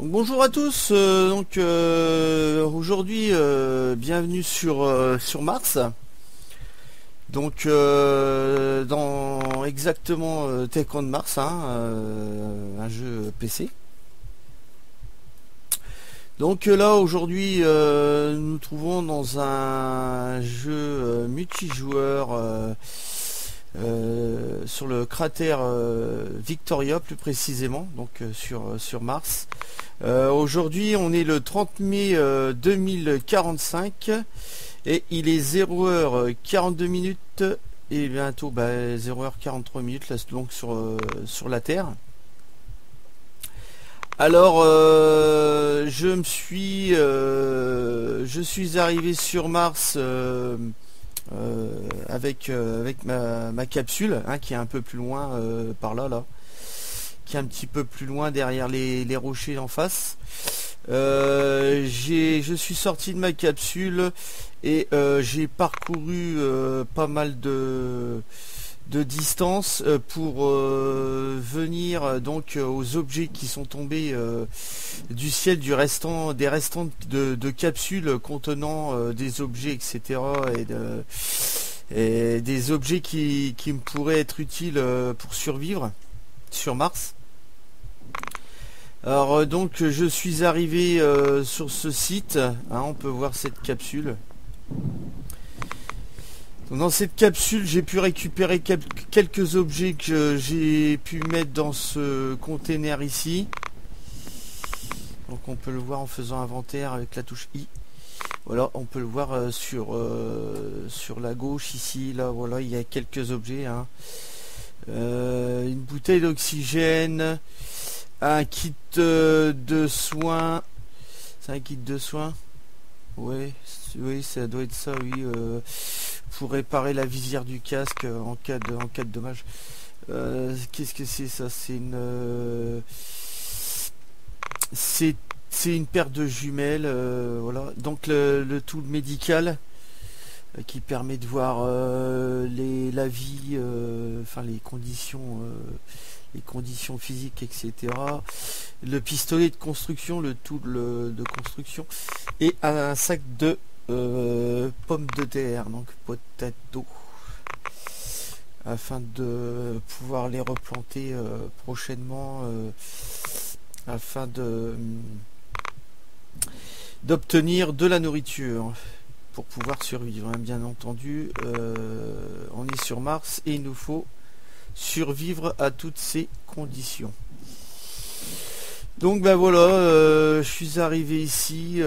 Bonjour à tous, aujourd'hui bienvenue sur Mars, donc dans exactement Tech on Mars, un jeu PC. Donc là aujourd'hui nous nous trouvons dans un jeu multijoueur sur le cratère Victoria plus précisément, donc sur Mars. Aujourd'hui on est le 30 mai 2045 et il est 0h42 et bientôt 0h43 là, donc sur la Terre. Alors je suis arrivé sur Mars avec ma capsule qui est un peu plus loin par là, qui est un petit peu plus loin derrière les rochers en face. Je suis sorti de ma capsule et j'ai parcouru pas mal de distance pour venir donc aux objets qui sont tombés du ciel, des restants de capsules contenant des objets, etc. et des objets qui me pourraient être utiles pour survivre sur Mars. Alors donc je suis arrivé sur ce site, on peut voir cette capsule. Donc, dans cette capsule j'ai pu récupérer quelques objets que j'ai pu mettre dans ce container ici. Donc on peut le voir en faisant inventaire avec la touche I. Voilà, on peut le voir sur la gauche ici, là voilà, il y a quelques objets, une bouteille d'oxygène, un kit de soins. C'est un kit de soins. Oui, ça doit être ça, oui. Pour réparer la visière du casque en cas de dommage. Qu'est-ce que c'est ça? C'est une paire de jumelles, voilà. Donc le tool médical qui permet de voir la vie, enfin les conditions physiques, etc. Le pistolet de construction, le tool de construction, et un sac de pommes de terre, donc potato, afin de pouvoir les replanter prochainement, afin d'obtenir de la nourriture pour pouvoir survivre, bien entendu. On est sur Mars et il nous faut survivre à toutes ces conditions. Donc voilà, je suis arrivé ici,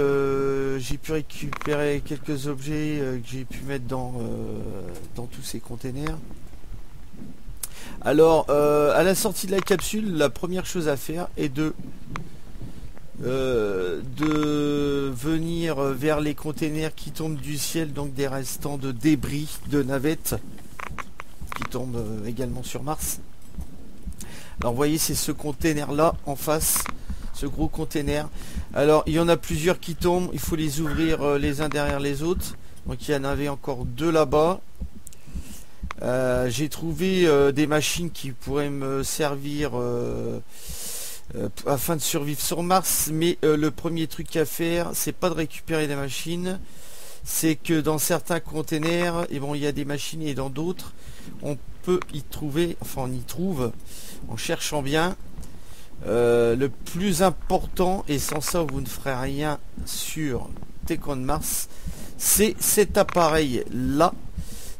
j'ai pu récupérer quelques objets que j'ai pu mettre dans tous ces containers. Alors à la sortie de la capsule, la première chose à faire est de venir vers les containers qui tombent du ciel, donc des restants de débris de navettes qui tombent également sur Mars. Alors vous voyez, c'est ce container là en face, ce gros container. Alors il y en a plusieurs qui tombent, il faut les ouvrir les uns derrière les autres. Donc il y en avait encore deux là-bas. J'ai trouvé des machines qui pourraient me servir afin de survivre sur Mars, mais le premier truc à faire, c'est pas de récupérer des machines, c'est que dans certains containers, et bon, il y a des machines, et dans d'autres on peut y trouver, enfin on y trouve en cherchant bien, le plus important, et sans ça vous ne ferez rien sur Tech on Mars, c'est cet appareil là,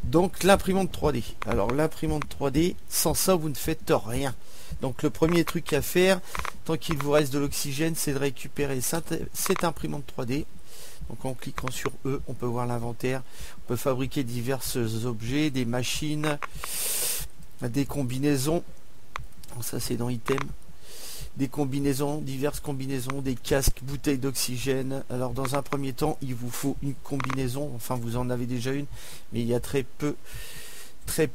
donc l'imprimante 3D. Alors l'imprimante 3D, sans ça vous ne faites rien. Donc le premier truc à faire, tant qu'il vous reste de l'oxygène, c'est de récupérer cette imprimante 3D. Donc en cliquant sur E, on peut voir l'inventaire, on peut fabriquer divers objets, des machines, des combinaisons. Ça c'est dans item. Des combinaisons, diverses combinaisons, des casques, bouteilles d'oxygène. Alors dans un premier temps, il vous faut une combinaison. Enfin, vous en avez déjà une, mais il y a très peu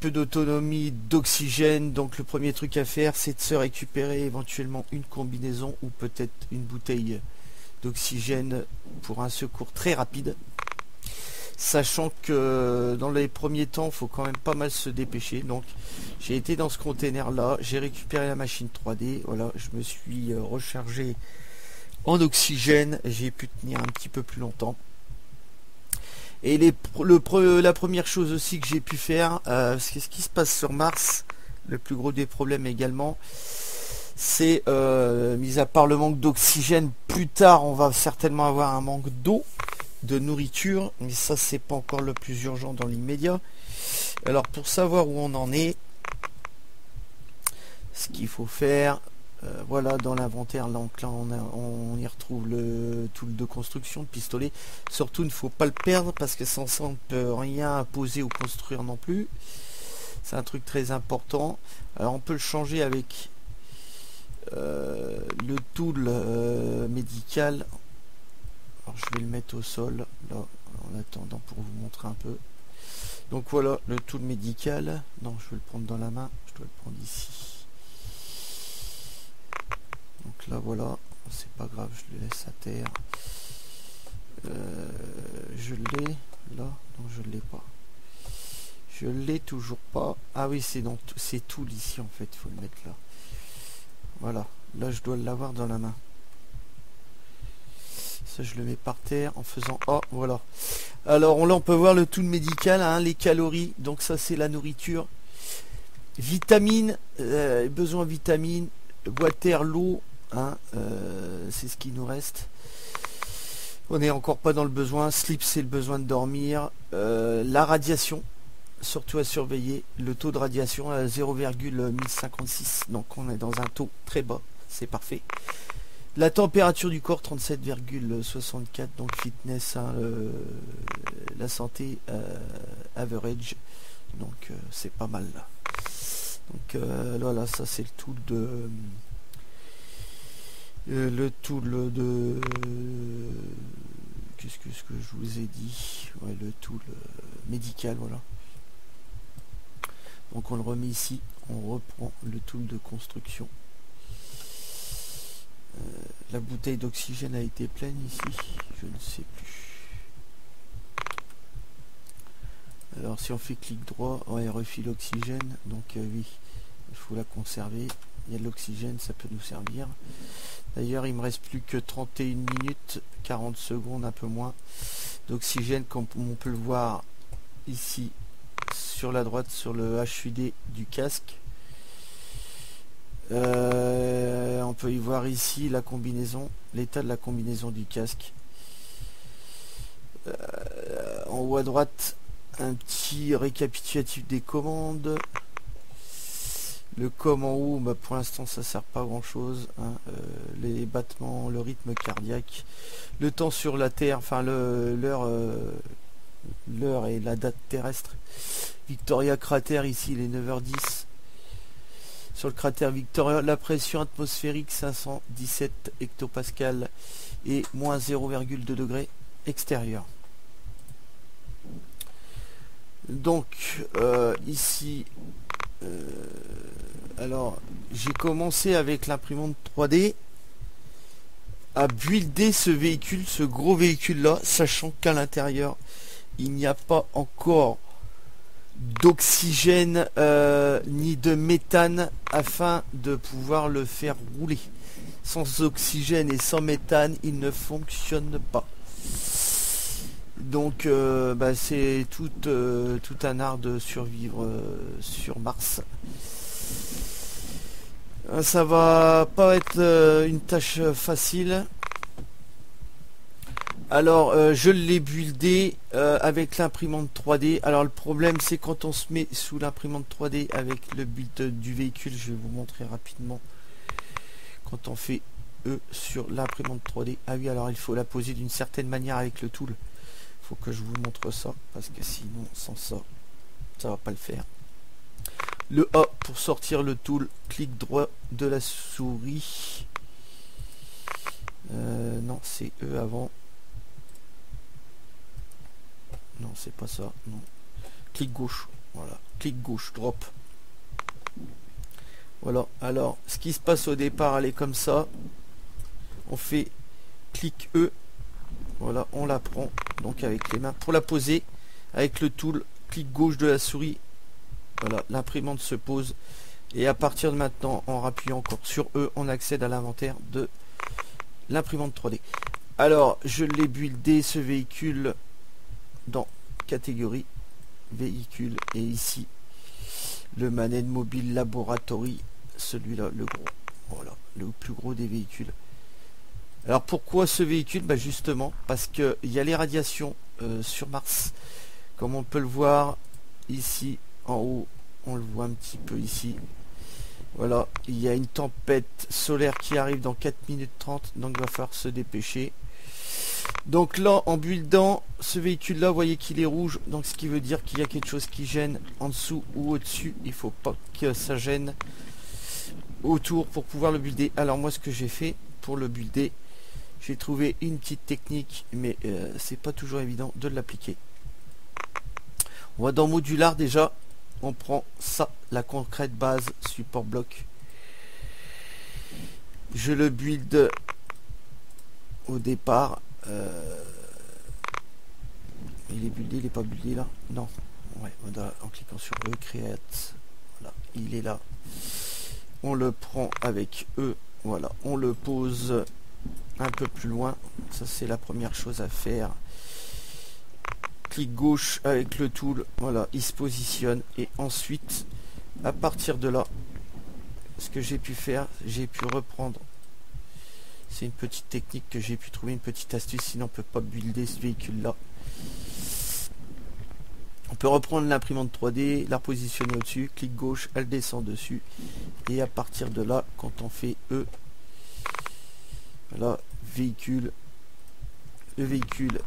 d'autonomie d'oxygène. Donc le premier truc à faire, c'est de se récupérer éventuellement une combinaison ou peut-être une bouteille d'oxygène pour un secours très rapide. Sachant que dans les premiers temps, il faut quand même pas mal se dépêcher. Donc j'ai été dans ce container là, j'ai récupéré la machine 3D, voilà, je me suis rechargé en oxygène, j'ai pu tenir un petit peu plus longtemps. Et la première chose aussi que j'ai pu faire, parce que ce qui se passe sur Mars, le plus gros des problèmes également, c'est mis à part le manque d'oxygène, plus tard on va certainement avoir un manque d'eau, de nourriture, mais ça c'est pas encore le plus urgent dans l'immédiat. Alors pour savoir où on en est, ce qu'il faut faire, voilà, dans l'inventaire, donc là on y retrouve le tool de construction de pistolet. Surtout il ne faut pas le perdre parce que sans ça on ne peut rien poser ou construire non plus. C'est un truc très important. Alors on peut le changer avec le tool médical. Alors, je vais le mettre au sol là en attendant pour vous montrer un peu. Donc voilà le tool médical. Non, je vais le prendre dans la main, je dois le prendre ici. Donc là voilà, c'est pas grave, je le laisse à terre. Je l'ai là, non je l'ai pas. Je l'ai toujours pas. Ah oui, c'est donc c'est tool ici en fait, il faut le mettre là. Voilà, là je dois l'avoir dans la main. Ça je le mets par terre en faisant oh voilà. Alors là on peut voir le tool médical, hein, les calories, donc ça c'est la nourriture. Vitamines, besoin de vitamines, water, l'eau, hein, c'est ce qui nous reste. On n'est encore pas dans le besoin. Sleep, c'est le besoin de dormir. La radiation, surtout à surveiller. Le taux de radiation à 0,1056, donc on est dans un taux très bas, c'est parfait. La température du corps 37,64, donc fitness, hein, la santé average, donc c'est pas mal là. Donc voilà, ça c'est le tool de qu'est-ce que je vous ai dit, ouais, le tool médical, voilà. Donc on le remet ici, on reprend le tool de construction. La bouteille d'oxygène a été pleine ici, je ne sais plus. Alors si on fait clic droit, ouais, refile l'oxygène, donc oui, il faut la conserver. Il y a de l'oxygène, ça peut nous servir. D'ailleurs il me reste plus que 31 minutes 40 secondes, un peu moins d'oxygène, comme on peut le voir ici sur la droite, sur le HUD du casque. On peut y voir ici la combinaison, l'état de la combinaison du casque. En haut à droite, un petit récapitulatif des commandes. Le com en haut, bah pour l'instant ça sert pas à grand chose, hein. Les battements, le rythme cardiaque, le temps sur la Terre, enfin l'heure et la date terrestre. Victoria cratère, ici il est 9h10. Sur le cratère Victoria, la pression atmosphérique 517 hectopascal et moins 0,2 degrés extérieur. Donc ici, alors j'ai commencé avec l'imprimante 3D à builder ce véhicule, ce gros véhicule là, sachant qu'à l'intérieur il n'y a pas encore d'oxygène ni de méthane afin de pouvoir le faire rouler. Sans oxygène et sans méthane, il ne fonctionne pas. Donc bah, c'est tout un art de survivre sur Mars. Ça va pas être une tâche facile. Alors je l'ai buildé avec l'imprimante 3D. Alors le problème c'est quand on se met sous l'imprimante 3D avec le build du véhicule, je vais vous montrer rapidement. Quand on fait sur l'imprimante 3D, ah oui, alors il faut la poser d'une certaine manière avec le tool. Il faut que je vous montre ça parce que sinon sans ça, ça va pas le faire. Le A pour sortir le tool, clic droit de la souris. Non, c'est E avant. Non, c'est pas ça. Non. Clic gauche. Voilà. Clic gauche, drop. Voilà. Alors, ce qui se passe au départ, elle est comme ça. On fait clic E. Voilà, on la prend. Donc avec les mains. Pour la poser, avec le tool, clic gauche de la souris. Voilà, l'imprimante se pose. Et à partir de maintenant, en rappuyant encore sur E, on accède à l'inventaire de l'imprimante 3D. Alors, je l'ai buildé ce véhicule dans catégorie véhicule. Et ici, le Manette Mobile Laboratory. Celui-là, le gros. Voilà, le plus gros des véhicules. Alors pourquoi ce véhicule? Bah justement, parce qu'il y a les radiations sur Mars. Comme on peut le voir ici en haut, on le voit un petit peu ici. Voilà, il y a une tempête solaire qui arrive dans 4 minutes 30, donc il va falloir se dépêcher. Donc là, en buildant ce véhicule là, vous voyez qu'il est rouge, donc ce qui veut dire qu'il y a quelque chose qui gêne en dessous ou au-dessus. Il faut pas que ça gêne autour pour pouvoir le builder. Alors moi, ce que j'ai fait pour le builder, j'ai trouvé une petite technique, mais c'est pas toujours évident de l'appliquer. On va dans modular déjà. On prend ça, la concrète base support bloc. Je le build au départ. Il est buildé, il est pas buildé là? Non. Ouais, en cliquant sur E, create. Voilà, il est là. On le prend avec E. Voilà, on le pose un peu plus loin. Ça, c'est la première chose à faire. Clic gauche avec le tool. Voilà, il se positionne. Et ensuite, à partir de là, ce que j'ai pu faire, j'ai pu reprendre. C'est une petite technique que j'ai pu trouver, une petite astuce. Sinon, on peut pas builder ce véhicule-là. On peut reprendre l'imprimante 3D, la repositionner au-dessus. Clic gauche, elle descend dessus. Et à partir de là, quand on fait E, voilà, véhicule, le véhicule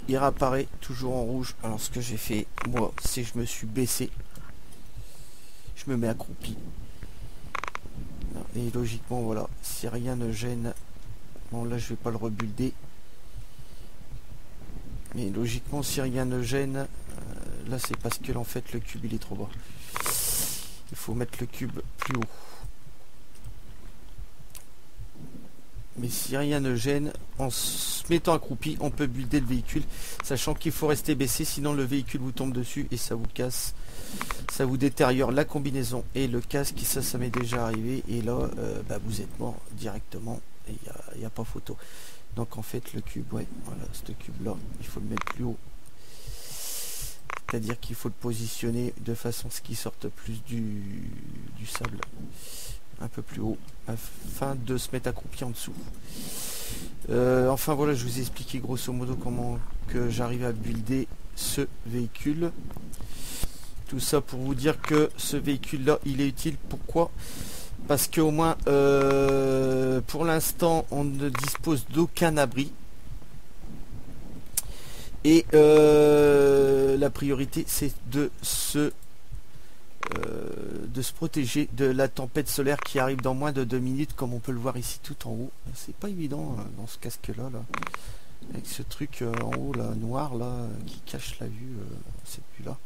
il réapparaît toujours en rouge. Alors ce que j'ai fait moi, c'est que je me suis baissé, je me mets accroupi et logiquement voilà, si rien ne gêne, bon là je vais pas le rebuilder, mais logiquement si rien ne gêne, là c'est parce que en fait le cube il est trop bas, il faut mettre le cube plus haut. Mais si rien ne gêne, en se mettant accroupi, on peut builder le véhicule, sachant qu'il faut rester baissé, sinon le véhicule vous tombe dessus et ça vous casse, ça vous détériore la combinaison et le casque. Ça m'est déjà arrivé, et là, bah, vous êtes mort directement, et il n'y a pas photo. Donc en fait, le cube, ouais, voilà, ce cube-là, il faut le mettre plus haut. C'est-à-dire qu'il faut le positionner de façon à ce qu'il sorte plus du sable. Un peu plus haut afin de se mettre accroupi en dessous. Enfin voilà, je vous ai expliqué grosso modo comment que j'arrive à builder ce véhicule. Tout ça pour vous dire que ce véhicule là il est utile. Pourquoi? Parce qu'au moins pour l'instant on ne dispose d'aucun abri, et la priorité c'est de se protéger de la tempête solaire qui arrive dans moins de 2 minutes, comme on peut le voir ici tout en haut. C'est pas évident dans ce casque là, avec ce truc en haut là, noir là, qui cache la vue, cette vue là.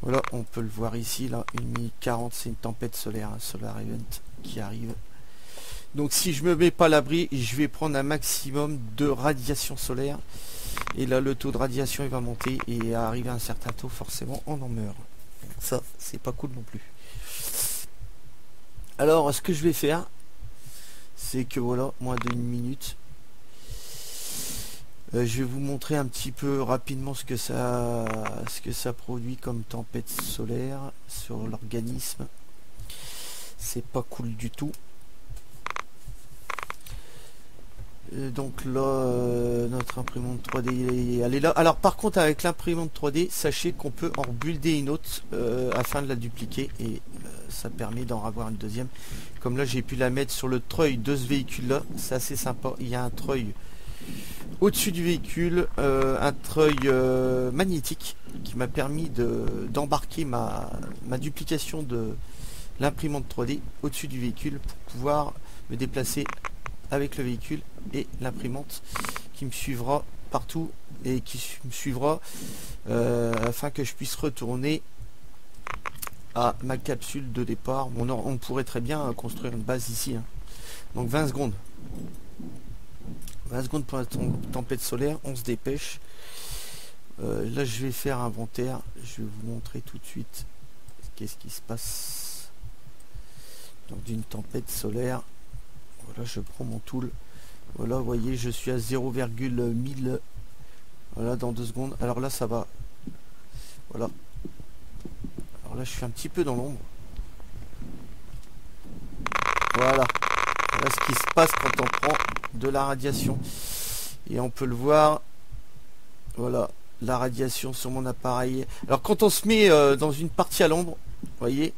Voilà, on peut le voir ici là, 1 minute 40, c'est une tempête solaire, un solar event qui arrive. Donc si je me mets pas à l'abri, je vais prendre un maximum de radiation solaire, et là le taux de radiation il va monter, et à arriver à un certain taux, forcément on en meurt. Ça, c'est pas cool non plus. Alors, ce que je vais faire, c'est que voilà, moins d'1 minute, je vais vous montrer un petit peu rapidement ce que ça produit comme tempête solaire sur l'organisme. C'est pas cool du tout. Donc là, notre imprimante 3D, elle est là. Alors par contre, avec l'imprimante 3D, sachez qu'on peut en builder une autre afin de la dupliquer, et ça permet d'en avoir une deuxième. Comme là, j'ai pu la mettre sur le treuil de ce véhicule là, c'est assez sympa. Il y a un treuil Au-dessus du véhicule, un treuil magnétique qui m'a permis d'embarquer ma duplication de l'imprimante 3D au-dessus du véhicule pour pouvoir me déplacer avec le véhicule et l'imprimante qui me suivra partout et qui me suivra afin que je puisse retourner à ma capsule de départ. Bon, on pourrait très bien construire une base ici, hein. Donc 20 secondes. 20 secondes pour la tempête solaire, on se dépêche. Là je vais faire inventaire, je vais vous montrer tout de suite qu'est-ce qui se passe. Donc d'une tempête solaire, voilà, je prends mon tool, voilà, vous voyez, je suis à 0,1000, voilà, dans 2 secondes. Alors là ça va, voilà, alors là je suis un petit peu dans l'ombre, voilà. Voilà ce qui se passe quand on prend de la radiation. Et on peut le voir. Voilà, la radiation sur mon appareil. Alors quand on se met dans une partie à l'ombre, vous voyez,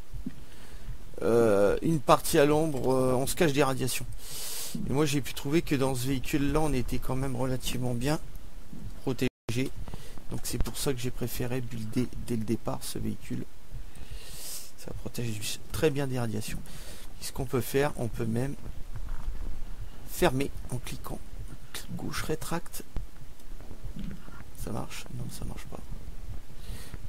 une partie à l'ombre, on se cache des radiations. Et moi j'ai pu trouver que dans ce véhicule-là, on était quand même relativement bien protégé. Donc c'est pour ça que j'ai préféré builder dès le départ ce véhicule. Ça protège très bien des radiations. Ce qu'on peut faire, on peut même fermer en cliquant. Clic gauche, rétracte. Ça marche? Non, ça marche pas.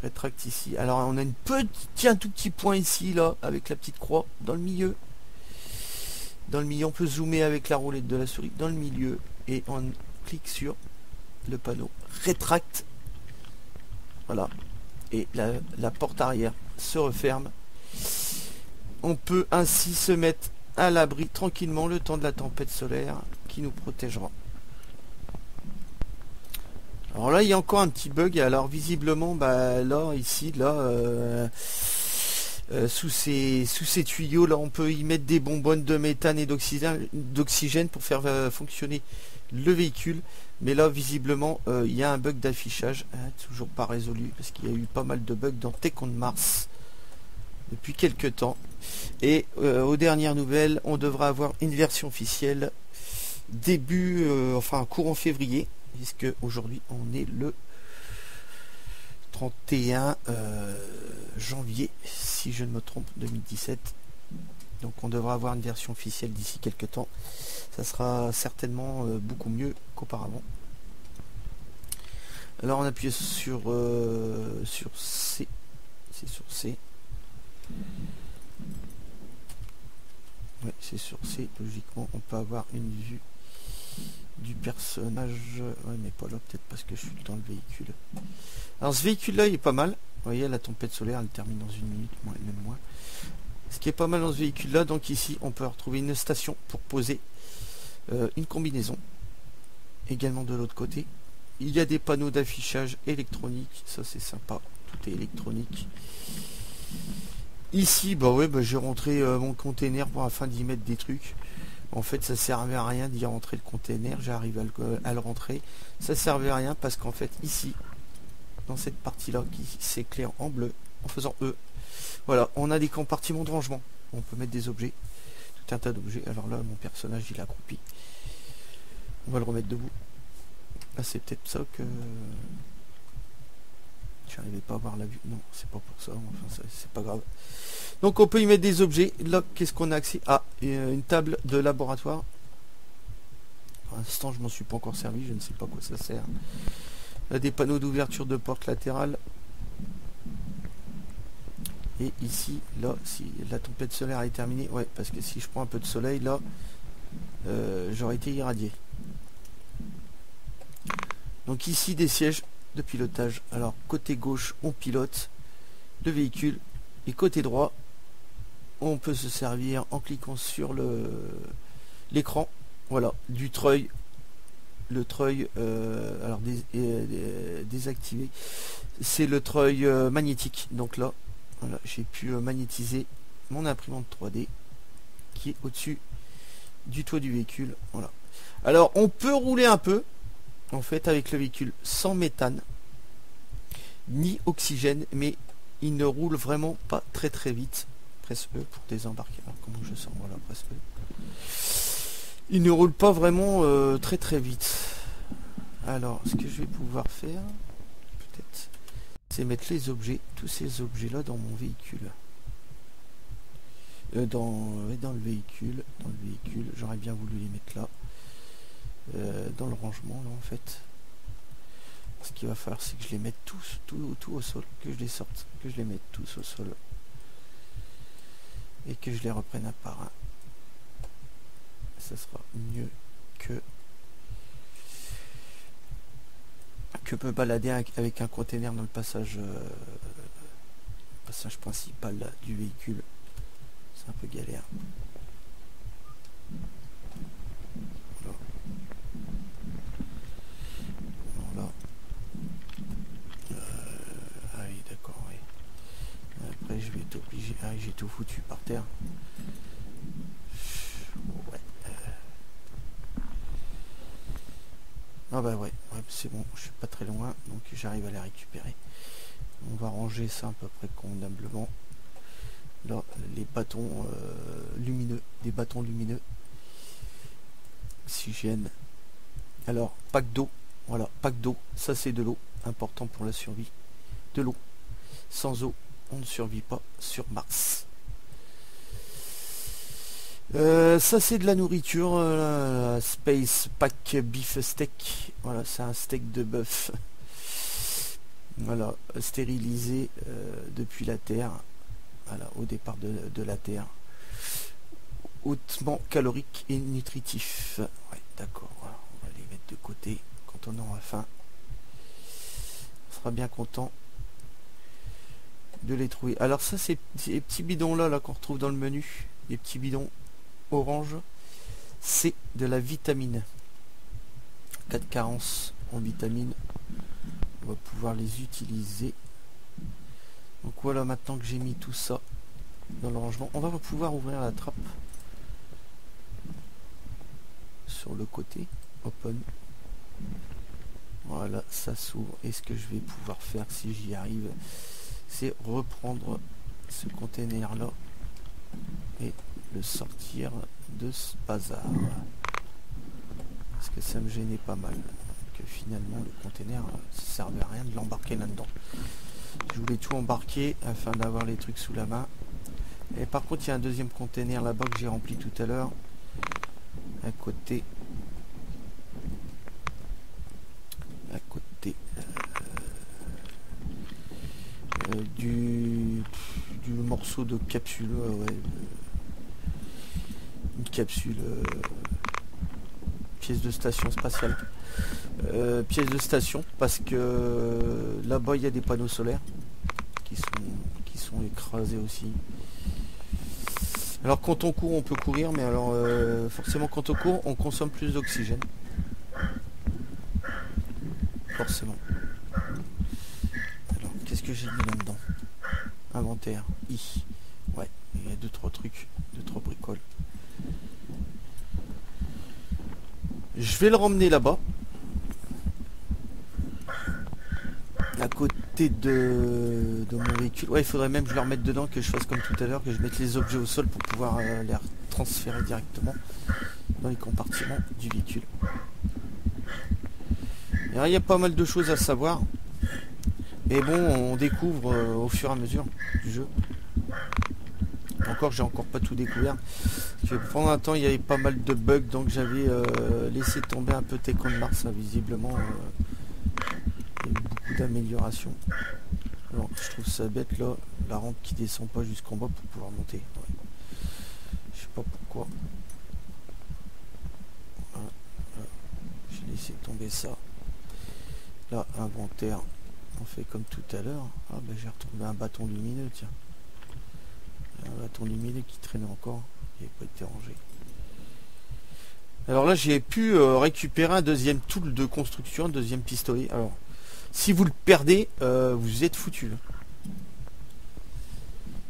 Rétracte ici. Alors on a un tout petit point ici, là, avec la petite croix dans le milieu. Dans le milieu, on peut zoomer avec la roulette de la souris dans le milieu et on clique sur le panneau rétracte. Voilà. Et la porte arrière se referme. On peut ainsi se mettre à l'abri tranquillement le temps de la tempête solaire qui nous protégera. Alors là il y a encore un petit bug. Alors visiblement là ici là sous ces tuyaux là on peut y mettre des bonbonnes de méthane et d'oxygène pour faire fonctionner le véhicule. Mais là visiblement il y a un bug d'affichage, toujours pas résolu parce qu'il y a eu pas mal de bugs dans Tech on Mars depuis quelques temps. Et aux dernières nouvelles, on devra avoir une version officielle début, enfin courant février, puisque aujourd'hui on est le 31 janvier, si je ne me trompe, 2017. Donc on devra avoir une version officielle d'ici quelques temps. Ça sera certainement beaucoup mieux qu'auparavant. Alors on appuie sur C. C'est sur C. Ouais, c'est sur C. Logiquement, on peut avoir une vue du personnage. Ouais, mais pas là, peut-être parce que je suis dans le véhicule. Alors, ce véhicule-là, il est pas mal. Vous voyez, la tempête solaire, elle termine dans 1 minute, même moins. Ce qui est pas mal dans ce véhicule-là, donc ici, on peut retrouver une station pour poser une combinaison. Également de l'autre côté. Il y a des panneaux d'affichage électronique. Ça, c'est sympa. Tout est électronique. Ici, j'ai rentré mon container afin d'y mettre des trucs. En fait, ça servait à rien d'y rentrer le container. J'arrive à le rentrer. Ça servait à rien parce qu'en fait, ici, dans cette partie-là, qui s'éclaire en bleu, en faisant E, voilà, on a des compartiments de rangement. On peut mettre des objets, tout un tas d'objets. Alors là, mon personnage, il est accroupi. On va le remettre debout. Là, c'est peut-être ça que... J'arrivais pas à voir la vue. Non, c'est pas pour ça. Enfin, c'est pas grave. Donc, on peut y mettre des objets. Là, qu'est-ce qu'on a accès à? Une table de laboratoire. Pour l'instant, je m'en suis pas encore servi. Je ne sais pas à quoi ça sert. Là, des panneaux d'ouverture de porte latérale. Et ici, là, si la tempête solaire est terminée, ouais, parce que si je prends un peu de soleil, là, j'aurais été irradié. Donc ici, des sièges de pilotage. Alors côté gauche on pilote le véhicule et côté droit on peut se servir en cliquant sur l'écran, voilà, du treuil. Le treuil alors désactivé, c'est le treuil magnétique. Donc là voilà, j'ai pu magnétiser mon imprimante 3D qui est au-dessus du toit du véhicule. Voilà, alors on peut rouler un peu en fait avec le véhicule sans méthane ni oxygène, mais il ne roule vraiment pas très vite. Presse E pour désembarquer. Alors comment je sens, voilà, presse E. Il ne roule pas vraiment très vite. Alors, ce que je vais pouvoir faire, peut-être, c'est mettre les objets, tous ces objets-là dans mon véhicule. Dans le véhicule, j'aurais bien voulu les mettre là. Dans le rangement, là, en fait. Ce qu'il va falloir, c'est que je les mette tous, tout au sol, que je les sorte, que je les mette tous au sol. Et que je les reprenne un par un. Ça sera mieux que me balader avec un container dans le passage principal là, du véhicule. C'est un peu galère. Voilà. Ah oui, d'accord, oui. Après, je vais être obligé. Ah oui, j'ai tout foutu par terre. Ouais. Ah bah ouais, c'est bon, je suis pas très loin, donc j'arrive à les récupérer. On va ranger ça à peu près convenablement. Là, les bâtons lumineux, des bâtons lumineux. Oxygène. Alors, pack d'eau. Voilà, pack d'eau. Ça, c'est de l'eau. Important pour la survie. De l'eau. Sans eau, on ne survit pas sur Mars. Ça, c'est de la nourriture. Space Pack Beef Steak. Voilà, c'est un steak de bœuf. Voilà, stérilisé depuis la Terre. Voilà, au départ de la Terre. Hautement calorique et nutritif. Ouais, d'accord. Voilà, on va les mettre de côté quand on aura faim. On sera bien content de les trouver. Alors ça, c'est ces petits bidons là qu'on retrouve dans le menu. Les petits bidons orange, c'est de la vitamine. 4 carences en vitamine. On va pouvoir les utiliser. Donc voilà, maintenant que j'ai mis tout ça dans le rangement, on va pouvoir ouvrir la trappe sur le côté. Open. Voilà, ça s'ouvre. Et ce que je vais pouvoir faire, si j'y arrive, c'est reprendre ce container là et le sortir de ce bazar. Parce que ça me gênait pas mal. Que finalement le container, ça servait à rien de l'embarquer là-dedans. Je voulais tout embarquer afin d'avoir les trucs sous la main. Et par contre, il y a un deuxième container là-bas que j'ai rempli tout à l'heure. À côté. Du morceau de capsule. Ouais, une capsule. Pièce de station spatiale. Pièce de station, parce que là-bas il y a des panneaux solaires qui sont écrasés aussi. Alors quand on court on peut courir, mais alors forcément quand on court on consomme plus d'oxygène. Forcément. Alors qu'est-ce que j'ai mis là-dedans? Inventaire. Ouais, il y a 2-3 trucs, 2-3 bricoles. Je vais le ramener là-bas. À côté de mon véhicule. Ouais, il faudrait même que je le remette dedans, que je fasse comme tout à l'heure, que je mette les objets au sol pour pouvoir les transférer directement dans les compartiments du véhicule. Alors, il y a pas mal de choses à savoir. Et bon, on découvre au fur et à mesure du jeu. Encore, j'ai encore pas tout découvert. Pendant un temps, il y avait pas mal de bugs, donc j'avais laissé tomber un peu Tekken Mars, hein, visiblement. Il y a eu beaucoup d'améliorations. Alors, je trouve ça bête là, la rampe qui descend pas jusqu'en bas pour pouvoir monter. Ouais. Je sais pas pourquoi. Voilà. J'ai laissé tomber ça. Là, inventaire. On fait comme tout à l'heure. Ah ben j'ai retrouvé un bâton lumineux, tiens. Un bâton lumineux qui traînait encore. Il n'a pas été rangé. Alors là, j'ai pu récupérer un deuxième tool de construction, un deuxième pistolet. Alors, si vous le perdez, vous êtes foutu.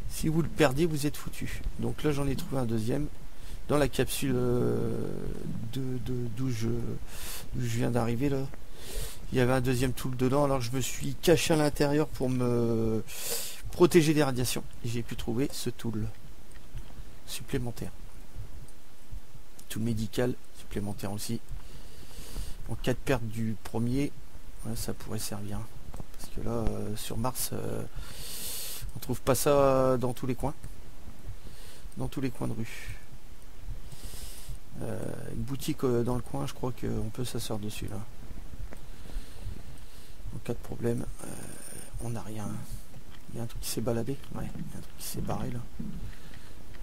Si vous le perdez, vous êtes foutu. Donc là, j'en ai trouvé un deuxième dans la capsule d'où je viens d'arriver là. Il y avait un deuxième tool dedans, alors je me suis caché à l'intérieur pour me protéger des radiations. Et j'ai pu trouver ce tool supplémentaire. Tool médical supplémentaire aussi. En cas de perte du premier, ouais, ça pourrait servir. Parce que là, sur Mars, on trouve pas ça dans tous les coins. Dans tous les coins de rue. Une boutique dans le coin, je crois qu'on peut s'asseoir dessus là. En cas de problème, on n'a rien. Il y a un truc qui s'est baladé. Ouais, il y a un truc qui s'est barré là.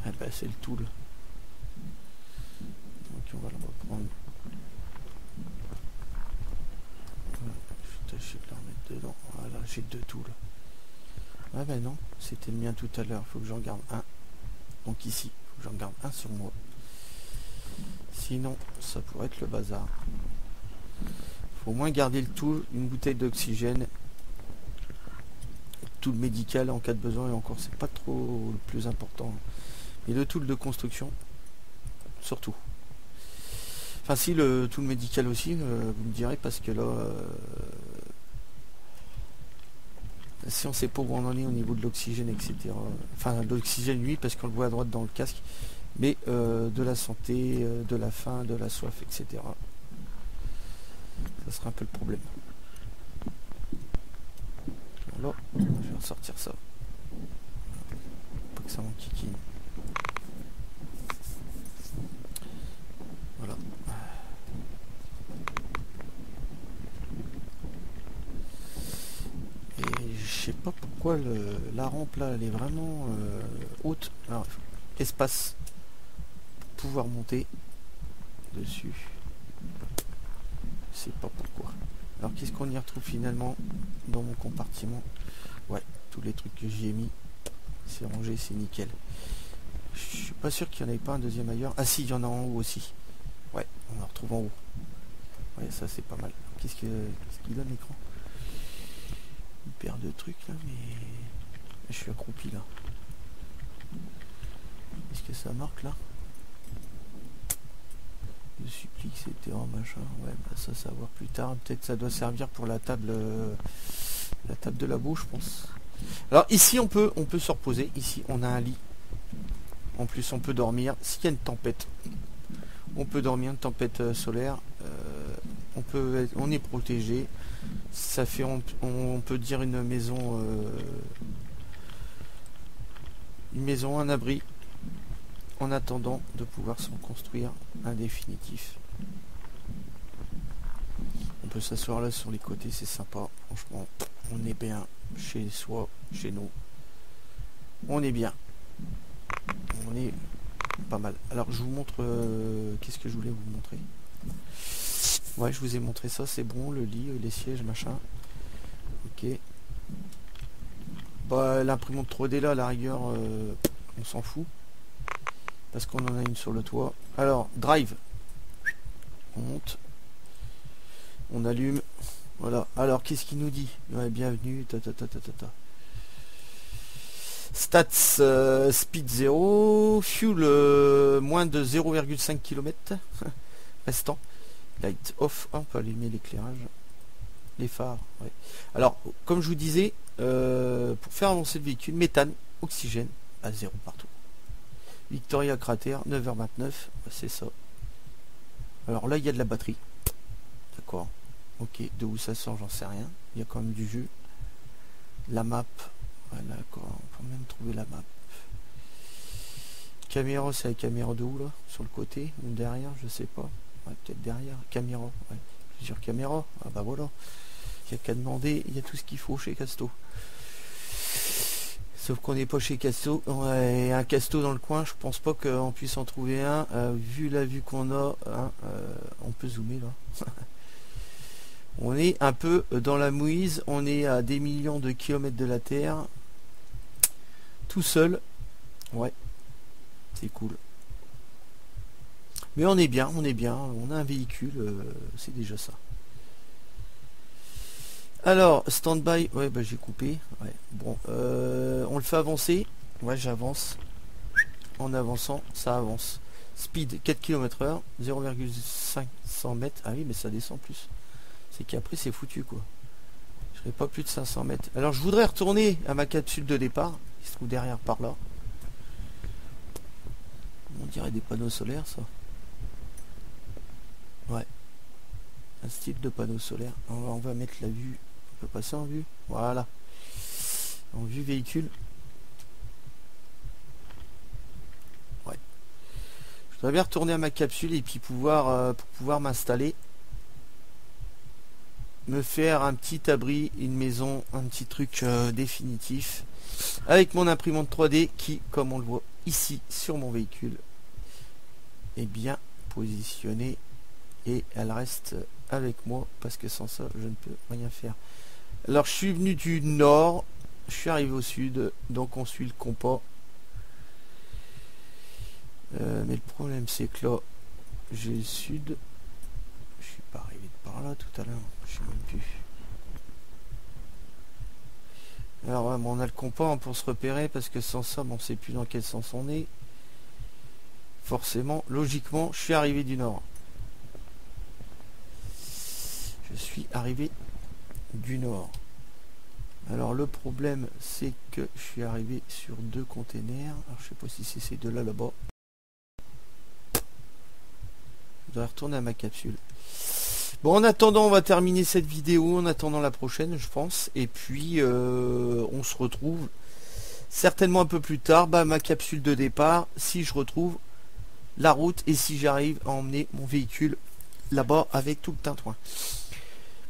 Ah bah, c'est le tool. Donc on va le reprendre. Voilà, je vais tâcher de le remettre dedans. Voilà, j'ai 2 tools. Ah bah non, c'était le mien tout à l'heure. Il faut que j'en garde un. Donc ici, il faut que j'en garde un sur moi. Sinon, ça pourrait être le bazar. Faut au moins garder le tool, une bouteille d'oxygène, tool médical en cas de besoin, et encore c'est pas trop le plus important. Et le tool de construction, surtout. Enfin si, le tool médical aussi, vous me direz, parce que là, si on sait pas où on en est au niveau de l'oxygène, etc. Enfin l'oxygène, oui, parce qu'on le voit à droite dans le casque, mais de la santé, de la faim, de la soif, etc. Ça sera un peu le problème. Voilà, je vais ressortir ça. Pas que ça m'enquiquine. Voilà. Et je sais pas pourquoi la rampe là, elle est vraiment haute. Alors, espace pour pouvoir monter dessus. Je sais pas pourquoi. Alors qu'est-ce qu'on y retrouve finalement dans mon compartiment? Ouais, tous les trucs que j'y ai mis, c'est rangé, c'est nickel. Je suis pas sûr qu'il n'y en ait pas un deuxième ailleurs. Ah si, il y en a en haut aussi. Ouais, on en retrouve en haut. Ouais, ça c'est pas mal. Qu'est-ce qu'il donne l'écran? Une paire de trucs là, mais je suis accroupi là. Est-ce que ça marque là? Je supplie que c'était en machin. Ouais, bah ça va voir plus tard. Peut-être ça doit servir pour la table de labo, je pense. Alors ici on peut se reposer. Ici on a un lit. En plus on peut dormir. S'il y a une tempête, on peut dormir, une tempête solaire. On est protégé. Ça fait, on peut dire une maison, un abri, en attendant de pouvoir s'en construire un définitif. On peut s'asseoir là sur les côtés, c'est sympa. Franchement, on est bien chez soi, chez nous. On est bien. On est pas mal. Alors je vous montre, qu'est-ce que je voulais vous montrer. Ouais, je vous ai montré ça, c'est bon, le lit, les sièges, machin. Ok. Bah, l'imprimante 3D là, à la rigueur, on s'en fout. Parce qu'on en a une sur le toit. Alors, drive. On monte. On allume. Voilà. Alors, qu'est-ce qu'il nous dit? Ouais, bienvenue. Stats, speed 0. Fuel, moins de 0,5 km. Restant. Light off, on peut allumer l'éclairage, les phares. Ouais. Alors, comme je vous disais, pour faire avancer le véhicule, méthane, oxygène, à 0 partout. Victoria cratère, 9h29, c'est ça. Alors là, il y a de la batterie. D'accord. Ok, de où ça sort, j'en sais rien. Il y a quand même du jus. La map. Voilà, d'accord. On peut même trouver la map. Caméra, c'est la caméra de où là? Sur le côté ou derrière, je sais pas. Ouais, peut-être derrière, caméra, ouais. Plusieurs caméras, ah bah voilà. Il n'y a qu'à demander, il y a tout ce qu'il faut chez Casto. Sauf qu'on n'est pas chez Casto. Ouais, un Casto dans le coin, je pense pas qu'on puisse en trouver un. Vu la vue qu'on a, hein, on peut zoomer là. On est un peu dans la mouise, on est à des millions de kilomètres de la Terre. Tout seul. Ouais, c'est cool. Mais on est bien, on a un véhicule, c'est déjà ça. Alors, stand-by, ouais, bah j'ai coupé. Ouais. Bon, on le fait avancer. Ouais, j'avance. En avançant, ça avance. Speed 4 km/h, 0,500 mètres. Ah oui, mais ça descend plus. C'est qu'après, c'est foutu, quoi. Je serai pas plus de 500 mètres. Alors, je voudrais retourner à ma capsule de départ. Il se trouve derrière, par là. On dirait des panneaux solaires, ça. Ouais. un style de panneau solaire. On va mettre la vue. On peut passer en vue. Voilà. En vue véhicule. Ouais. Je voudrais bien retourner à ma capsule et puis pouvoir pour pouvoir m'installer. Me faire un petit abri, une maison, un petit truc définitif. Avec mon imprimante 3D qui, comme on le voit ici sur mon véhicule, est bien positionnée. Et elle reste avec moi parce que sans ça je ne peux rien faire. Alors je suis venu du nord, je suis arrivé au sud, donc on suit le compas. Mais le problème c'est que là j'ai le sud. Je suis pas arrivé de par là tout à l'heure, je sais même plus. Alors ouais, bon, on a le compas hein, pour se repérer parce que sans ça bon, on sait plus dans quel sens on est. Forcément, logiquement, je suis arrivé du nord. Je suis arrivé du nord. Alors le problème c'est que je suis arrivé sur 2 containers. Alors je sais pas si c'est ces deux là-bas. Je dois retourner à ma capsule. Bon, en attendant, on va terminer cette vidéo, en attendant la prochaine, je pense. Et puis, on se retrouve certainement un peu plus tard, ma capsule de départ, si je retrouve la route et si j'arrive à emmener mon véhicule là-bas avec tout le tintouin.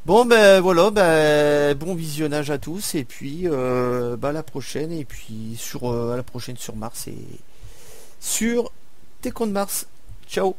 Bon, ben voilà, bon visionnage à tous. Et puis, à la prochaine. Et puis, à la prochaine sur Mars et sur Télécon de Mars. Ciao!